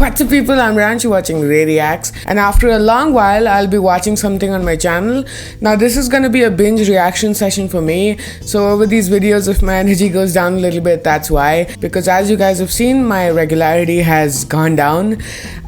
What's up people, I'm Ranch, watching ReyReacts, and after a long while I'll be watching something on my channel. Now this is gonna be a binge reaction session for me, so over these videos if my energy goes down a little bit, that's why, because as you guys have seen, my regularity has gone down.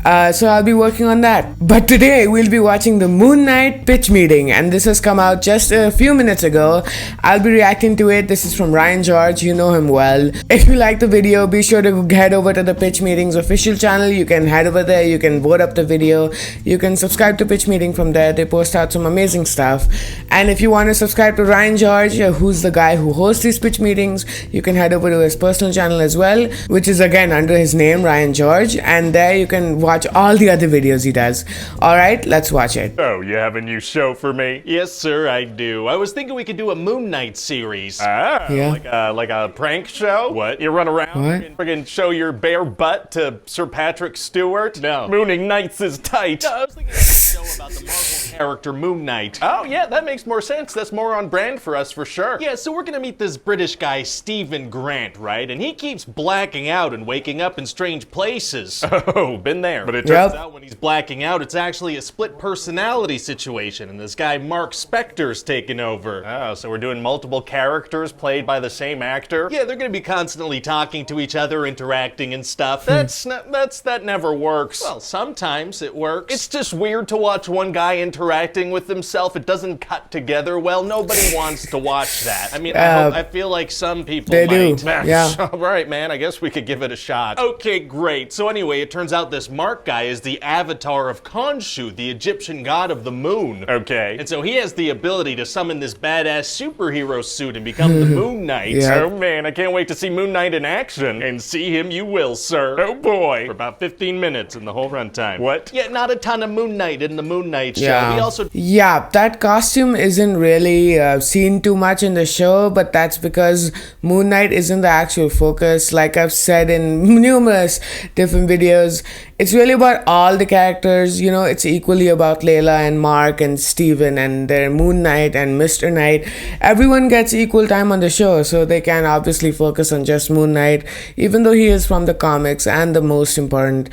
So I'll be working on that. But today we'll be watching the Moon Knight pitch meeting, and this has come out just a few minutes ago. I'll be reacting to it. This is from Ryan George, you know him well. If you like the video, be sure to head over to the Pitch Meetings official channel. You can head over there, you can vote up the video, you can subscribe to Pitch Meeting from there. They post out some amazing stuff. And if you want to subscribe to Ryan George, who's the guy who hosts these pitch meetings, you can head over to his personal channel as well, which is again under his name, Ryan George, and there you can watch all the other videos he does. Alright, let's watch it. Oh, you have a new show for me? Yes, sir, I do. I was thinking we could do a Moon Knight series. Ah, Yeah. like a prank show? What? You run around What? and friggin' show your bare butt to Sir Patrick Stewart? No. Mooning Knights is tight. No, I was thinking of a show about the Marvel character Moon Knight. Oh, yeah, that makes more sense. That's more on brand for us for sure. Yeah, so we're gonna meet this British guy, Stephen Grant, right? And he keeps blacking out and waking up in strange places. Oh, been there. But it Yep. turns Out when he's blacking out, it's actually a split personality situation, and this guy Mark Spector's taken over. Oh, so we're doing multiple characters played by the same actor? Yeah, they're gonna be constantly talking to each other, interacting and stuff. That never works. Well, sometimes it works. It's just weird to watch one guy interacting with himself. It doesn't cut together well. Nobody wants to watch that. I mean, I feel like some people They might. do. Yeah. All right, man. I guess we could give it a shot. Okay, great. So anyway, it turns out this Mark guy is the avatar of Khonshu, the Egyptian god of the moon. Okay. And so he has the ability to summon this badass superhero suit and become the Moon Knight. Yeah. Oh man, I can't wait to see Moon Knight in action. And see him you will, sir. Oh boy. For about 15 minutes in the whole runtime. What? Yeah, not a ton of Moon Knight in the Moon Knight show. Yeah. We also Yeah, that costume isn't really seen too much in the show, but that's because Moon Knight isn't the actual focus. Like I've said in numerous different videos, it's really about all the characters. You know, it's equally about Layla and Mark and Steven and their Moon Knight and Mr. Knight. Everyone gets equal time on the show, so they can obviously focus on just Moon Knight, even though he is from the comics and the most important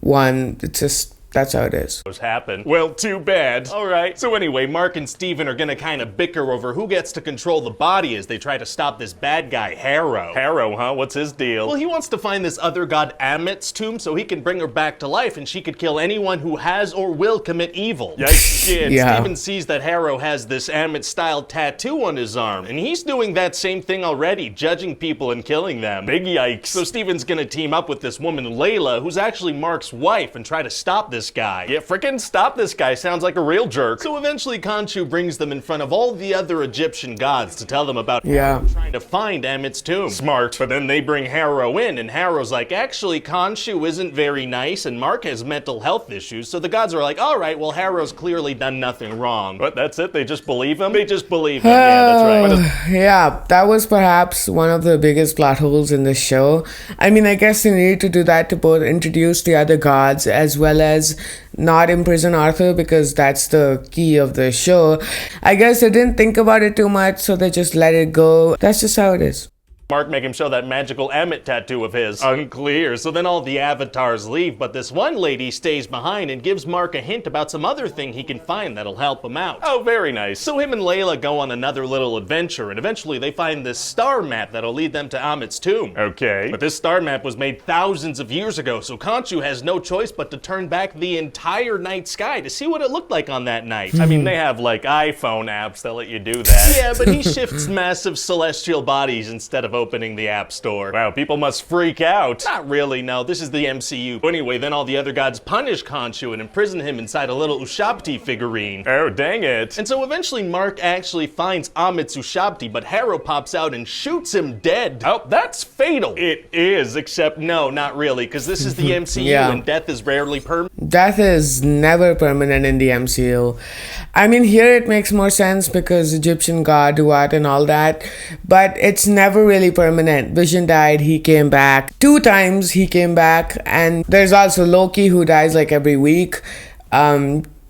one. It's just, that's how it is. Happen. Well, too bad. All right. So anyway, Mark and Steven are gonna kind of bicker over who gets to control the body as they try to stop this bad guy, Harrow. Harrow, huh? What's his deal? Well, he wants to find this other god Amit's tomb so he can bring her back to life and she could kill anyone who has or will commit evil. Yikes. And Yeah. Steven sees that Harrow has this Amit-style tattoo on his arm, and he's doing that same thing already, judging people and killing them. Big yikes. So Steven's gonna team up with this woman, Layla, who's actually Mark's wife, and try to stop this guy. Yeah, frickin' stop this guy. Sounds like a real jerk. So eventually Khonshu brings them in front of all the other Egyptian gods to tell them about Yeah. Harrow trying to find Amit's tomb. Smart. But then they bring Harrow in, and Harrow's like, actually, Khonshu isn't very nice, and Mark has mental health issues. So the gods are like, all right, well, Harrow's clearly done nothing wrong. But that's it? They just believe him? They just believe him. Yeah, that's right. Yeah, that was perhaps one of the biggest plot holes in the show. I mean, I guess they needed to do that to both introduce the other gods as well as not imprison Arthur, because that's the key of the show. I guess they didn't think about it too much, so they just let it go. That's just how it is. Mark make him show that magical Amit tattoo of his. Unclear. So then all the avatars leave, but this one lady stays behind and gives Mark a hint about some other thing he can find that'll help him out. Oh, very nice. So him and Layla go on another little adventure, and eventually they find this star map that'll lead them to Amit's tomb. Okay. But this star map was made thousands of years ago, so Khonshu has no choice but to turn back the entire night sky to see what it looked like on that night. I mean, they have like iPhone apps that let you do that. Yeah, but he shifts massive celestial bodies instead of opening the app store. Wow, people must freak out. Not really, no. This is the MCU. Anyway, then all the other gods punish Khonshu and imprison him inside a little Ushabti figurine. Oh, dang it. And so eventually Mark actually finds Amit's Ushabti, but Harrow pops out and shoots him dead. Oh, that's fatal. It is, except no, not really, because this is the MCU Yeah. and death is rarely permanent. Death is never permanent in the MCU. I mean, here it makes more sense because Egyptian god, Duat and all that, but it's never really permanent. Vision died, he came back. 2 times he came back, and there's also Loki who dies like every week.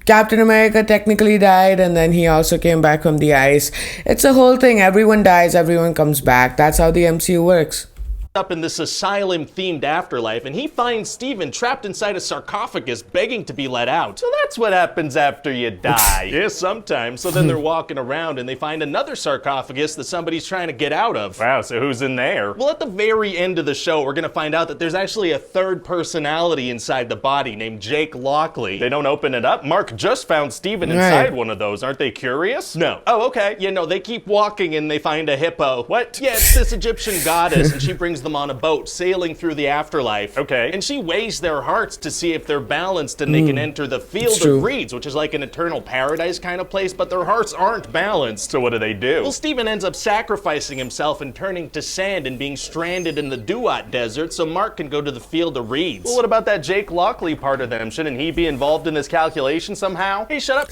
Captain America technically died, and then he also came back from the ice. It's a whole thing. Everyone dies, everyone comes back. That's how the MCU works. up in this asylum-themed afterlife, and he finds Steven trapped inside a sarcophagus begging to be let out. So that's what happens after you die. Yeah, sometimes. So then they're walking around and they find another sarcophagus that somebody's trying to get out of. Wow, so who's in there? Well, at the very end of the show, we're gonna find out that there's actually a third personality inside the body named Jake Lockley. They don't open it up. Mark just found Steven inside one of those. Aren't they curious? No. Oh, okay. You know, they keep walking and they find a hippo. What? Yeah, it's this Egyptian goddess, and she brings them on a boat sailing through the afterlife. Okay. And she weighs their hearts to see if they're balanced and they can enter the field of reeds, which is like an eternal paradise kind of place, but their hearts aren't balanced. So what do? Well, Steven ends up sacrificing himself and turning to sand and being stranded in the Duat Desert so Mark can go to the field of reeds. Well, what about that Jake Lockley part of them? Shouldn't he be involved in this calculation somehow? Hey, shut up.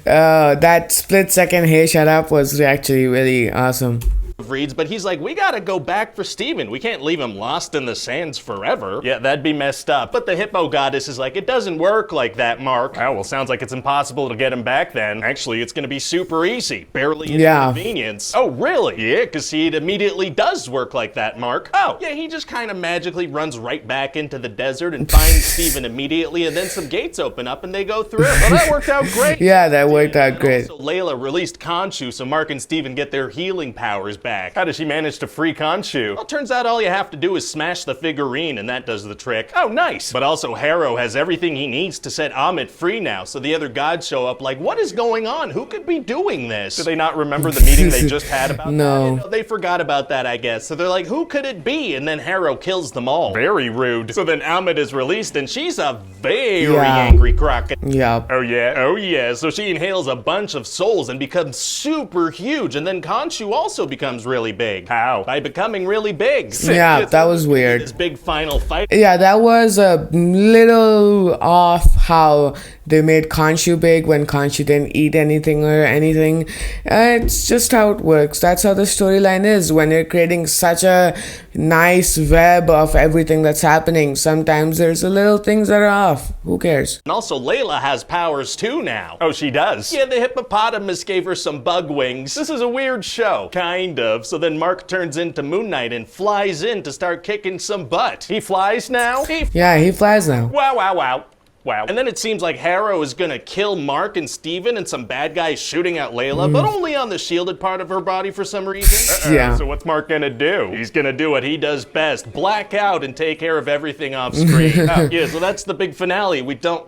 That split second "hey, shut up" was actually really awesome. Reads, but he's like, we gotta go back for Steven. We can't leave him lost in the sands forever. Yeah, that'd be messed up. But the hippo goddess is like, it doesn't work like that, Mark. Oh, well, sounds like it's impossible to get him back then. Actually, it's gonna be super easy. Barely an inconvenience. Oh, really? Yeah, because it immediately does work like that, Mark. Oh, yeah, he just kind of magically runs right back into the desert and finds Steven immediately, and then some gates open up and they go through. Well, that worked out great. Yeah, that worked out great. Also, Layla released Khonshu so Mark and Steven get their healing powers back. How does she manage to free Khonshu? Well, turns out all you have to do is smash the figurine and that does the trick. Oh, nice. But also Harrow has everything he needs to set Amit free now, so the other gods show up like, what is going on? Who could be doing this? Do they not remember the meeting they just had about that? No, they forgot about that, I guess. So they're like, who could it be? And then Harrow kills them all. Very rude. So then Amit is released and she's a very angry crocodile. Yeah. Oh yeah? Oh yeah. So she inhales a bunch of souls and becomes super huge, and then Khonshu also becomes really big. How? By becoming really big. Yeah, that was weird. This big final fight. Yeah, that was a little off how they made Khonshu big when Khonshu didn't eat anything or anything. It's just how it works. That's how the storyline is. When you're creating such a nice web of everything that's happening, sometimes there's a little things that are off. Who cares? And also Layla has powers too now. Oh, she does? Yeah, the hippopotamus gave her some bug wings. This is a weird show. Kind of. So then Mark turns into Moon Knight and flies in to start kicking some butt. He flies now? Yeah, he flies now. Wow, wow, wow. Wow. And then it seems like Harrow is gonna kill Mark and Steven and some bad guys shooting at Layla, but only on the shielded part of her body for some reason. Yeah. So what's Mark gonna do? He's gonna do what he does best, black out and take care of everything off screen. Yeah, so that's the big finale. We don't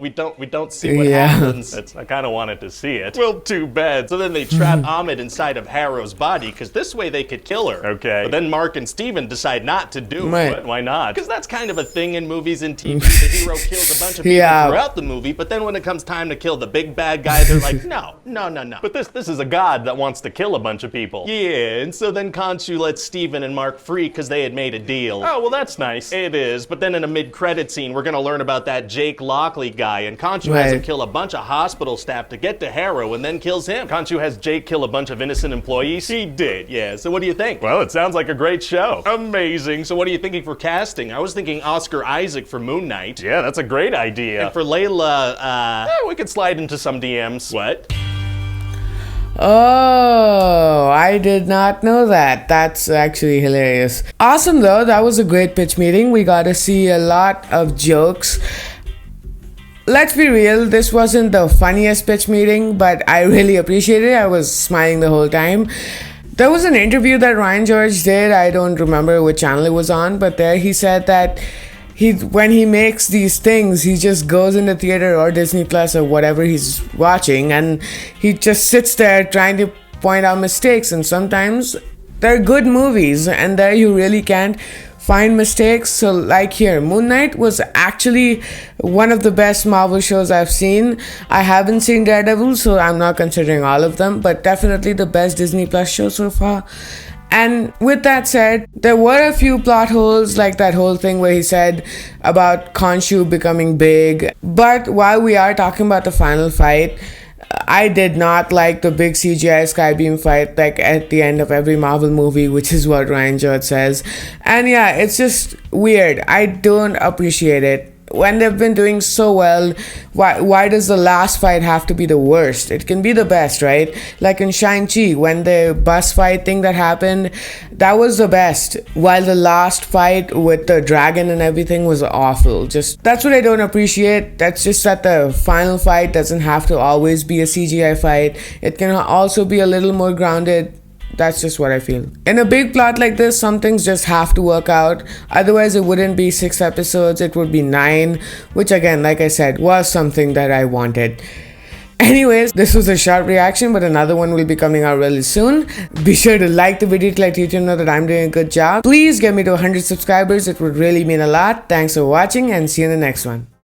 see what happens. I kinda wanted to see it. Well, too bad. So then they trap Amit inside of Harrow's body, because this way they could kill her. Okay. But then Mark and Steven decide not to do it. Why not? Because that's kind of a thing in movies and TV. The hero kills a bunch of people throughout the movie, but then when it comes time to kill the big bad guy, they're like, no. But this is a god that wants to kill a bunch of people. Yeah, and so then Khonshu lets Steven and Mark free because they had made a deal. Oh, well, that's nice. It is, but then in a mid-credit scene, we're gonna learn about that Jake Lockley guy, and Khonshu has him kill a bunch of hospital staff to get to Harrow and then kills him. Khonshu has Jake kill a bunch of innocent employees? He did, yeah. So what do you think? Well, it sounds like a great show. Amazing. So what are you thinking for casting? I was thinking Oscar Isaac for Moon Knight. Yeah, that's a great idea. And for Layla, we could slide into some DMs. What? Oh, I did not know that. That's actually hilarious. Awesome though, that was a great pitch meeting. We got to see a lot of jokes. Let's be real, this wasn't the funniest pitch meeting, but I really appreciated it. I was smiling the whole time. There was an interview that Ryan George did. I don't remember which channel it was on, but there he said that when he makes these things, he just goes in the theater or Disney Plus or whatever he's watching, and he just sits there trying to point out mistakes. And sometimes they're good movies, and there you really can't find mistakes. So like here, Moon Knight was actually one of the best Marvel shows I've seen. I haven't seen Daredevil, so I'm not considering all of them, but definitely the best Disney Plus show so far. And with that said, there were a few plot holes, like that whole thing where he said about Khonshu becoming big. But while we are talking about the final fight, I did not like the big CGI Skybeam fight like at the end of every Marvel movie, which is what Ryan George says. And yeah, it's just weird. I don't appreciate it. when they've been doing so well, why does the last fight have to be the worst? It can be the best, right? Like in Shang-Chi, when the bus fight thing that happened, that was the best, while the last fight with the dragon and everything was awful. Just, that's what I don't appreciate. That's just that the final fight doesn't have to always be a CGI fight. It can also be a little more grounded. That's just what I feel. In a big plot like this, some things just have to work out. Otherwise, it wouldn't be 6 episodes, it would be 9, which again, like I said, was something that I wanted. Anyways, this was a short reaction, but another one will be coming out really soon. Be sure to like the video to let YouTube know that I'm doing a good job. Please get me to 100 subscribers, it would really mean a lot. Thanks for watching and see you in the next one.